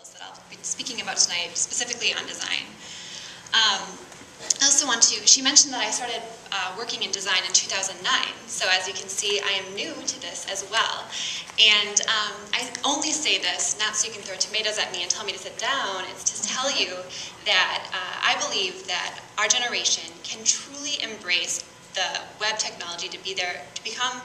principles that I'll be speaking about tonight, specifically on design. I also want to, she mentioned that I started working in design in 2009, so as you can see, I am new to this as well. And I only say this, not so you can throw tomatoes at me and tell me to sit down, it's to tell you that I believe that our generation can truly embrace the web technology to become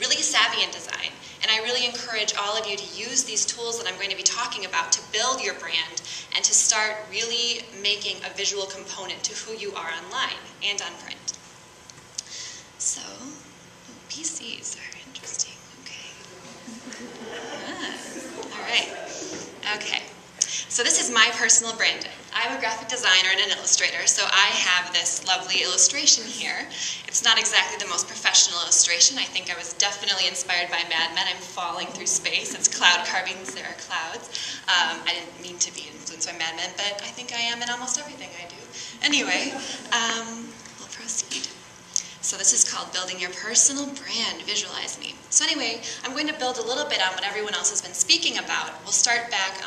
really savvy in design. And I really encourage all of you to use these tools that I'm going to be talking about to build your brand and to start really making a visual component to who you are online and on print. So, PCs are interesting, okay. All right, okay. So this is my personal branding. I'm a graphic designer and an illustrator, so I have this lovely illustration here. It's not exactly the most professional illustration. I think I was definitely inspired by Mad Men. I'm falling through space. It's cloud carvings, there are clouds. I didn't mean to be influenced by Mad Men, but I think I am in almost everything I do. Anyway, we'll proceed. So this is called Building Your Personal Brand, Visualize Me. So anyway, I'm going to build a little bit on what everyone else has been speaking about. We'll start back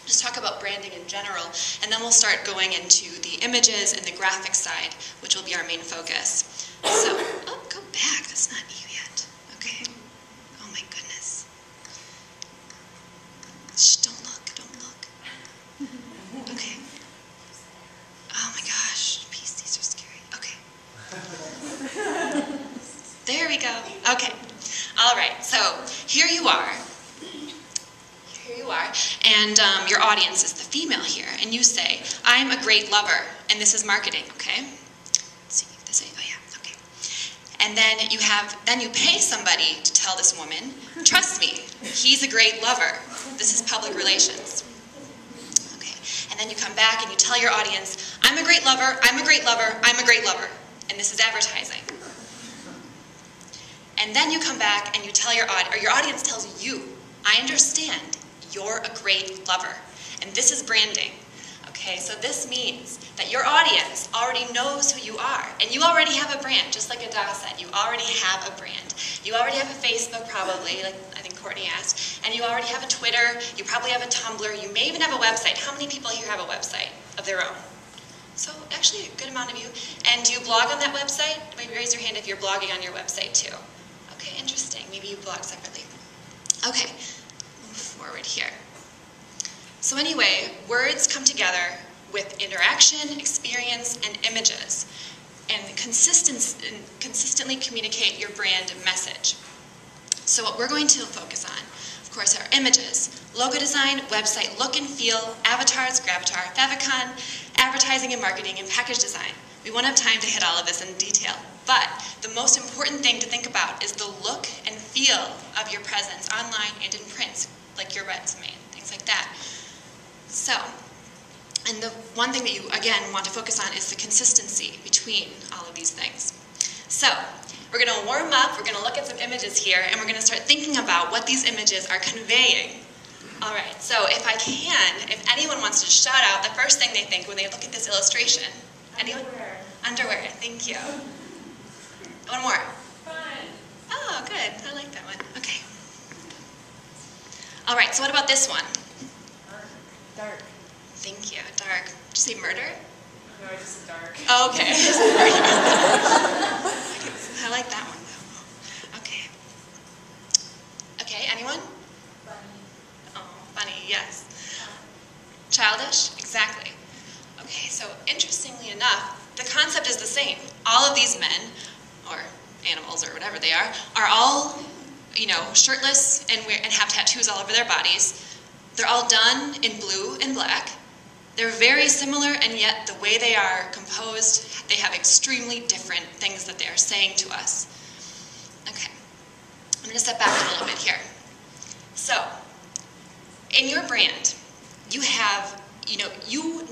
just talk about branding in general, and then we'll start going into the images and the graphic side, which will be our main focus. So, oh, go back, that's not you yet. Okay. Oh my goodness. Shh, don't look, don't look. Okay. Oh my gosh, PCs are scary. Okay. There we go. Okay. All right, so here you are. Here you are, and your audience is the female here, and you say, I'm a great lover, and this is marketing, okay? Let's see if this is, oh yeah, okay. And then you pay somebody to tell this woman, trust me, he's a great lover. This is public relations. Okay, and then you come back and you tell your audience, I'm a great lover, I'm a great lover, I'm a great lover, and this is advertising. And then you come back and you tell your audience tells you, I understand. You're a great lover. And this is branding. Okay, so this means that your audience already knows who you are. And you already have a brand, just like Ada said. You already have a brand. You already have a Facebook, probably, like I think Courtney asked. And you already have a Twitter. You probably have a Tumblr. You may even have a website. How many people here have a website of their own? So actually a good amount of you. And do you blog on that website? Maybe raise your hand if you're blogging on your website too. Okay, interesting. Maybe you blog separately. Okay. Forward here. So anyway, words come together with interaction, experience, and images, and consistently communicate your brand message. So what we're going to focus on, of course, are images, logo design, website look and feel, avatars, gravatar, favicon, advertising and marketing, and package design. We won't have time to hit all of this in detail, but the most important thing to think about is the look and feel of your presence online and in print, like your resume and things like that. So, and the one thing that you, again, want to focus on is the consistency between all of these things. So, we're going to warm up, we're going to look at some images here, and we're going to start thinking about what these images are conveying. All right, so if I can, if anyone wants to shout out the first thing they think when they look at this illustration. Anyone? Underwear, thank you. One more. Fun. Oh, good, I like that one. Okay. All right, so what about this one? Dark. Thank you, dark. Did you say murder? No, I just said dark. Oh, okay. I like that one, though. Okay. Okay, anyone? Funny. Oh, funny, yes. Childish? Exactly. Okay, so interestingly enough, the concept is the same. All of these men, or animals, or whatever they are all, you know, shirtless and have tattoos all over their bodies. They're all done in blue and black. They're very similar, and yet the way they are composed, they have extremely different things that they are saying to us. Okay, I'm going to step back a little bit here. So, in your brand, you have, you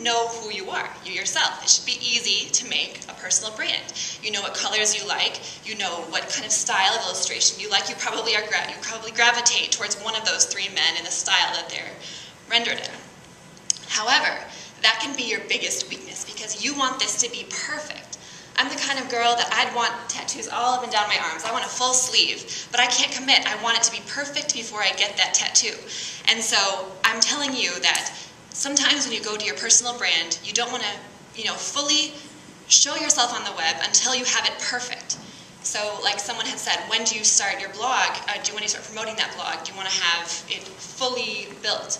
know who you are, you yourself. It should be easy to make a personal brand. You know what colors you like, you know what kind of style of illustration you like. You probably gravitate towards one of those three men in the style that they're rendered in. However, that can be your biggest weakness because you want this to be perfect. I'm the kind of girl that I'd want tattoos all up and down my arms. I want a full sleeve, but I can't commit. I want it to be perfect before I get that tattoo. And so I'm telling you that sometimes when you go to your personal brand, you don't want to, fully show yourself on the web until you have it perfect. So like someone had said, when do you start your blog? When do you start promoting that blog? Do you want to have it fully built?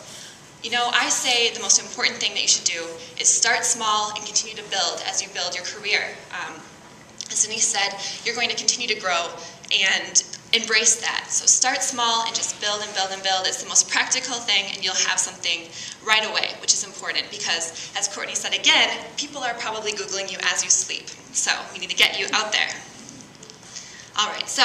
I say the most important thing that you should do is start small and continue to build as you build your career. As Denise said, you're going to continue to grow and embrace that. So start small and just build and build and build. It's the most practical thing, and you'll have something right away, which is important because, as Courtney said again, people are probably Googling you as you sleep. So we need to get you out there. All right, so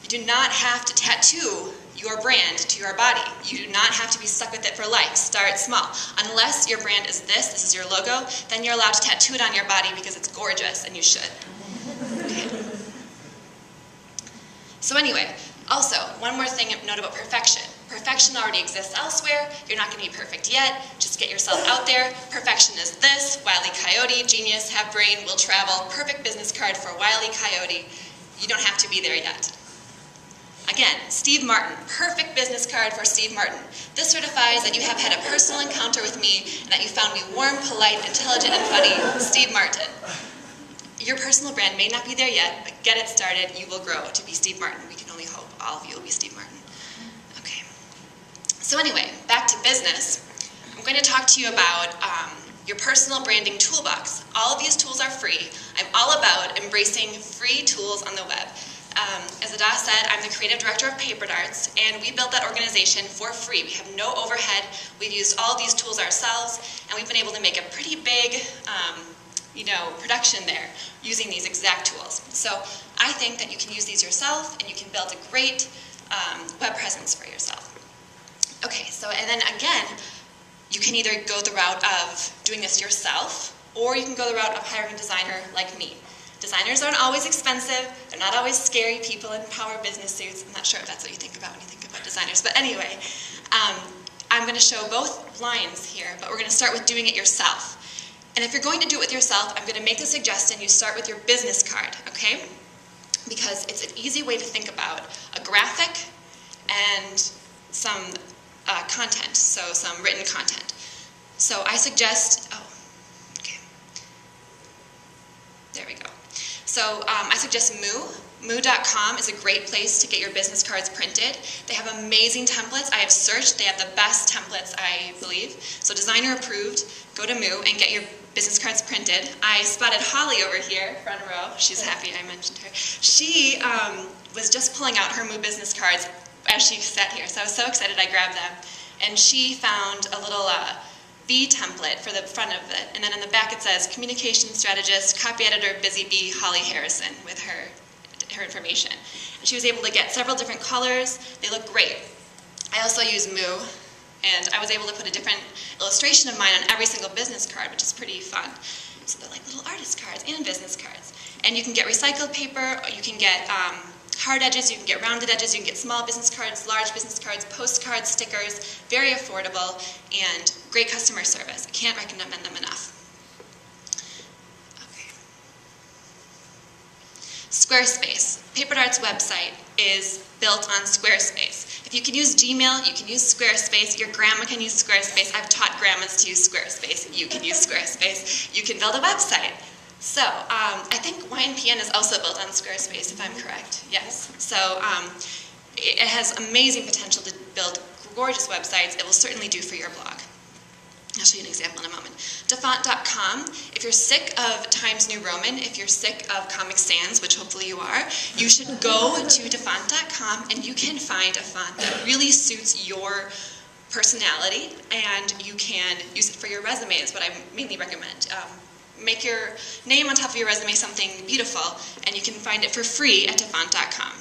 you do not have to tattoo your brand to your body. You do not have to be stuck with it for life. Start small. Unless your brand is this is your logo, then you're allowed to tattoo it on your body because it's gorgeous and you should. Okay. So anyway, also, one more thing to note about perfection. Perfection already exists elsewhere. You're not going to be perfect yet. Just get yourself out there. Perfection is this. Wile E. Coyote, genius, have brain, will travel. Perfect business card for Wile E. Coyote. You don't have to be there yet. Again, Steve Martin, perfect business card for Steve Martin. This certifies that you have had a personal encounter with me and that you found me warm, polite, intelligent, and funny. Steve Martin. Your personal brand may not be there yet, but get it started. You will grow to be Steve Martin. We can only hope all of you will be Steve Martin. Okay. So anyway, back to business. I'm going to talk to you about your personal branding toolbox. All of these tools are free. I'm all about embracing free tools on the web. As Ada said, I'm the creative director of Paper Darts, and we built that organization for free. We have no overhead. We've used all these tools ourselves, and we've been able to make a pretty big, production there using these exact tools. So I think that you can use these yourself, and you can build a great web presence for yourself. Okay, so and then again, you can either go the route of doing this yourself, or you can go the route of hiring a designer like me. Designers aren't always expensive. They're not always scary people in power business suits. I'm not sure if that's what you think about when you think about designers. But anyway, I'm going to show both lines here, but we're going to start with doing it yourself. And if you're going to do it with yourself, I'm going to make the suggestion you start with your business card, okay? Because it's an easy way to think about a graphic and some content, so some written content. So I suggest, there we go. So I suggest Moo. Moo.com is a great place to get your business cards printed. They have amazing templates. I have searched. They have the best templates, I believe. So designer approved. Go to Moo and get your business cards printed. I spotted Holly over here, front row. She's happy I mentioned her. She was just pulling out her Moo business cards as she sat here. So I was so excited I grabbed them. And she found a little B template for the front of it, and then in the back it says communication strategist, copy editor, busy bee, Holly Harrison, with her information. And she was able to get several different colors. They look great. I also use Moo, and I was able to put a different illustration of mine on every single business card, which is pretty fun. So they're like little artist cards and business cards. And you can get recycled paper, you can get hard edges, you can get rounded edges, you can get small business cards, large business cards, postcards, stickers, very affordable, and great customer service. I can't recommend them enough. Okay. Squarespace. Paper Dart's website is built on Squarespace. If you can use Gmail, you can use Squarespace. Your grandma can use Squarespace. I've taught grandmas to use Squarespace. You can use Squarespace. You can build a website. So, I think YNPN is also built on Squarespace, if I'm correct. Yes. So, it has amazing potential to build gorgeous websites. It will certainly do for your blog. I'll show you an example in a moment. Dafont.com, if you're sick of Times New Roman, if you're sick of Comic Sans, which hopefully you are, you should go to Dafont.com and you can find a font that really suits your personality, and you can use it for your resume is what I mainly recommend. Make your name on top of your resume something beautiful, and you can find it for free at Dafont.com.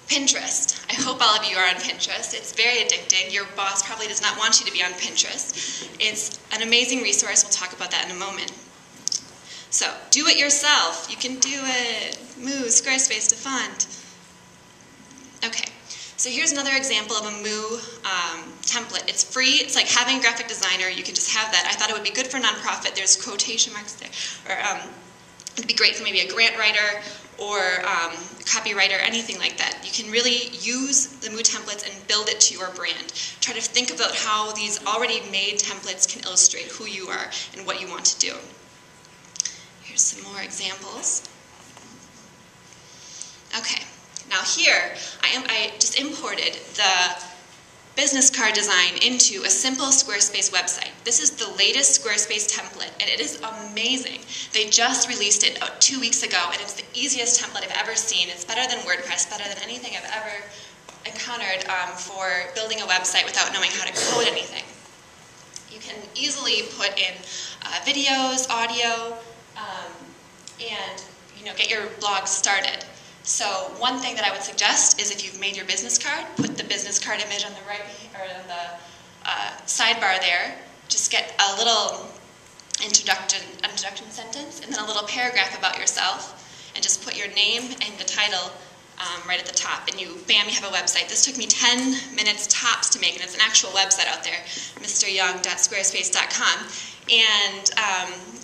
Pinterest. I hope all of you are on Pinterest. It's very addicting. Your boss probably does not want you to be on Pinterest. It's an amazing resource. We'll talk about that in a moment. So, do it yourself. You can do it. Moo, Squarespace, Dafont. Okay. So here's another example of a Moo template. It's free. It's like having a graphic designer. You can just have that. I thought it would be good for nonprofit. There's quotation marks there. Or It'd be great for maybe a grant writer or copywriter, anything like that. You can really use the mood templates and build it to your brand. Try to think about how these already made templates can illustrate who you are and what you want to do. Here's some more examples. Okay, now here I just imported the business card design into a simple Squarespace website. This is the latest Squarespace template, and it is amazing. They just released it 2 weeks ago, and it's the easiest template I've ever seen. It's better than WordPress, better than anything I've ever encountered for building a website without knowing how to code anything. You can easily put in videos, audio, and get your blog started. So one thing that I would suggest is if you've made your business card, put the business card image on the right or on the sidebar there. Just get a little introduction sentence and then a little paragraph about yourself, and just put your name and the title right at the top, and bam, you have a website. This took me 10 minutes tops to make, and it's an actual website out there, mryoung.squarespace.com. And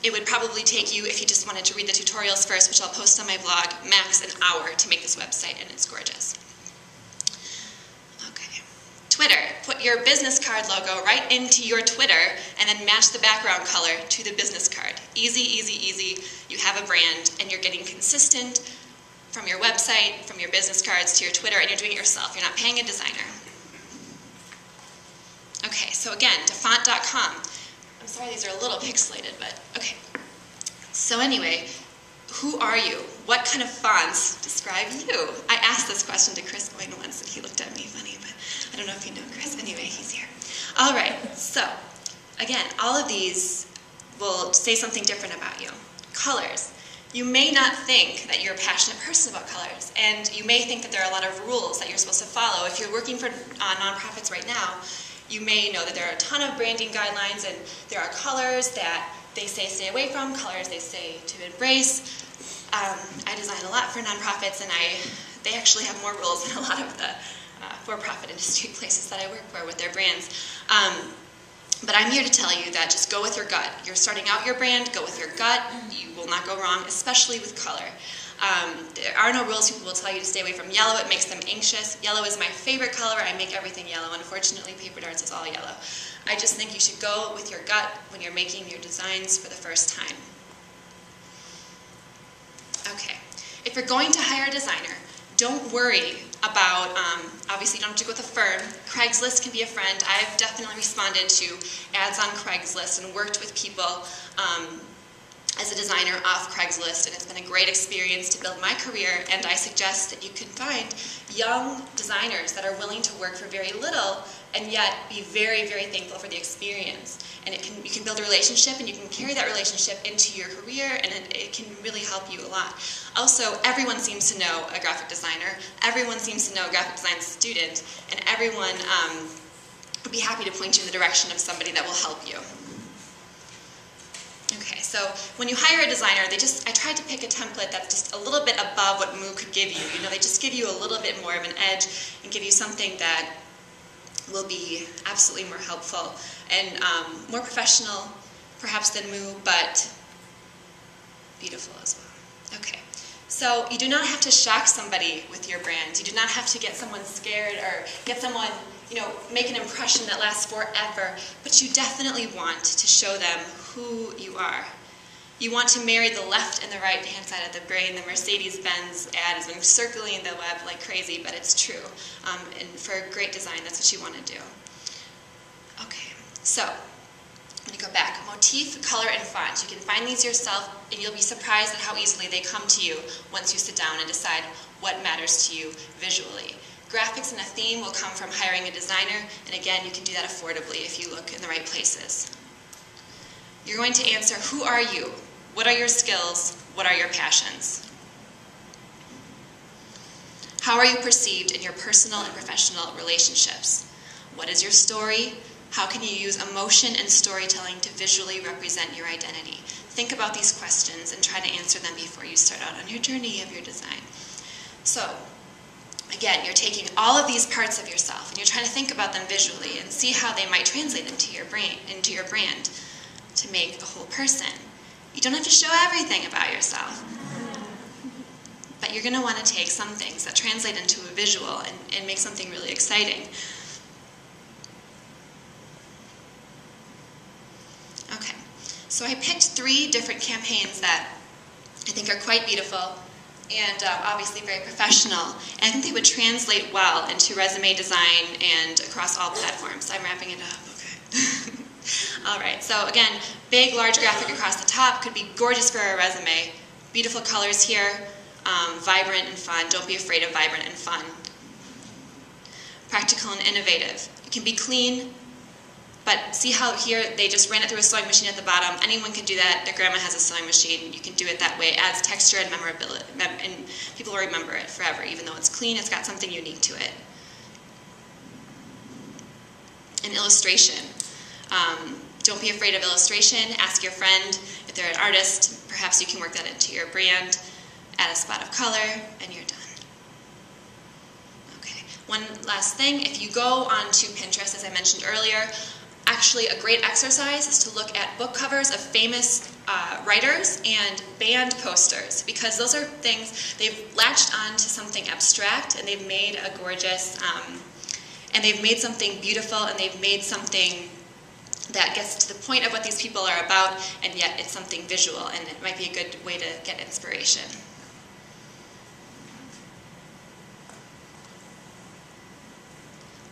it would probably take you, if you just wanted to read the tutorials first, which I'll post on my blog, max an hour to make this website, and it's gorgeous. Okay. Twitter. Put your business card logo right into your Twitter, and then match the background color to the business card. Easy, easy, easy. You have a brand, and you're getting consistent from your website, from your business cards to your Twitter, and you're doing it yourself. You're not paying a designer. Okay, so again, to font.com. I'm sorry these are a little pixelated, but okay. So anyway, who are you? What kind of fonts describe you? I asked this question to Chris Owen once, and he looked at me funny, but I don't know if you know Chris. Anyway, he's here. All right, so again, all of these will say something different about you. Colors. You may not think that you're a passionate person about colors, and you may think that there are a lot of rules that you're supposed to follow. If you're working for nonprofits right now, you may know that there are a ton of branding guidelines, and there are colors that they say stay away from, colors they say to embrace. I design a lot for nonprofits, and they actually have more rules than a lot of the for-profit industry places that I work for with their brands. But I'm here to tell you that just go with your gut. You're starting out your brand, go with your gut. You will not go wrong, especially with color. There are no rules. People will tell you to stay away from yellow. It makes them anxious. Yellow is my favorite color. I make everything yellow. Unfortunately, paper darts is all yellow. I just think you should go with your gut when you're making your designs for the first time. Okay. If you're going to hire a designer, don't worry about, obviously you don't have to go with a firm. Craigslist can be a friend. I've definitely responded to ads on Craigslist and worked with people as a designer off Craigslist, and it's been a great experience to build my career, and I suggest that you can find young designers that are willing to work for very little and yet be very, very thankful for the experience. And you can build a relationship, and you can carry that relationship into your career, and it can really help you a lot. Also, everyone seems to know a graphic designer, everyone seems to know a graphic design student, and everyone would be happy to point you in the direction of somebody that will help you. Okay, so when you hire a designer, I tried to pick a template that's just a little bit above what Moo could give you. They just give you a little bit more of an edge and give you something that will be absolutely more helpful and more professional, perhaps, than Moo, but beautiful as well. Okay, so you do not have to shock somebody with your brand. You do not have to get someone scared or get someone, make an impression that lasts forever, but you definitely want to show them who you are. You want to marry the left and the right hand side of the brain. The Mercedes-Benz ad has been circling the web like crazy, but it's true. And for great design, that's what you want to do. Okay, so when you go back, motif, color, and font. You can find these yourself, and you'll be surprised at how easily they come to you once you sit down and decide what matters to you visually. Graphics and a theme will come from hiring a designer, and again, you can do that affordably if you look in the right places. You're going to answer, who are you? What are your skills? What are your passions? How are you perceived in your personal and professional relationships? What is your story? How can you use emotion and storytelling to visually represent your identity? Think about these questions and try to answer them before you start out on your journey of your design. So, again, you're taking all of these parts of yourself and you're trying to think about them visually and see how they might translate into your brand to make a whole person. You don't have to show everything about yourself. But you're going to want to take some things that translate into a visual and make something really exciting. Okay, so I picked 3 different campaigns that I think are quite beautiful and obviously very professional. And I think they would translate well into resume design and across all platforms. I'm wrapping it up, okay. All right, so again, big, large graphic across the top could be gorgeous for a resume. Beautiful colors here, vibrant and fun. Don't be afraid of vibrant and fun. Practical and innovative. It can be clean, but see how here they just ran it through a sewing machine at the bottom. Anyone can do that. Their grandma has a sewing machine. You can do it that way. It adds texture and memorability, and people will remember it forever. Even though it's clean, it's got something unique to it. An illustration. Don't be afraid of illustration. Ask your friend if they're an artist. Perhaps you can work that into your brand. Add a spot of color, and you're done. Okay. One last thing. If you go onto Pinterest, as I mentioned earlier, actually a great exercise is to look at book covers of famous writers and band posters, because those are things, they've latched on to something abstract, and they've made a gorgeous, and they've made something beautiful, and they've made something that gets to the point of what these people are about, and yet it's something visual, and it might be a good way to get inspiration.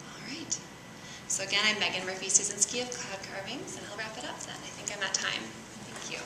All right. So again, I'm Meghan Suszynski of Cloud Carvings, and I'll wrap it up then. I think I'm at time. Thank you.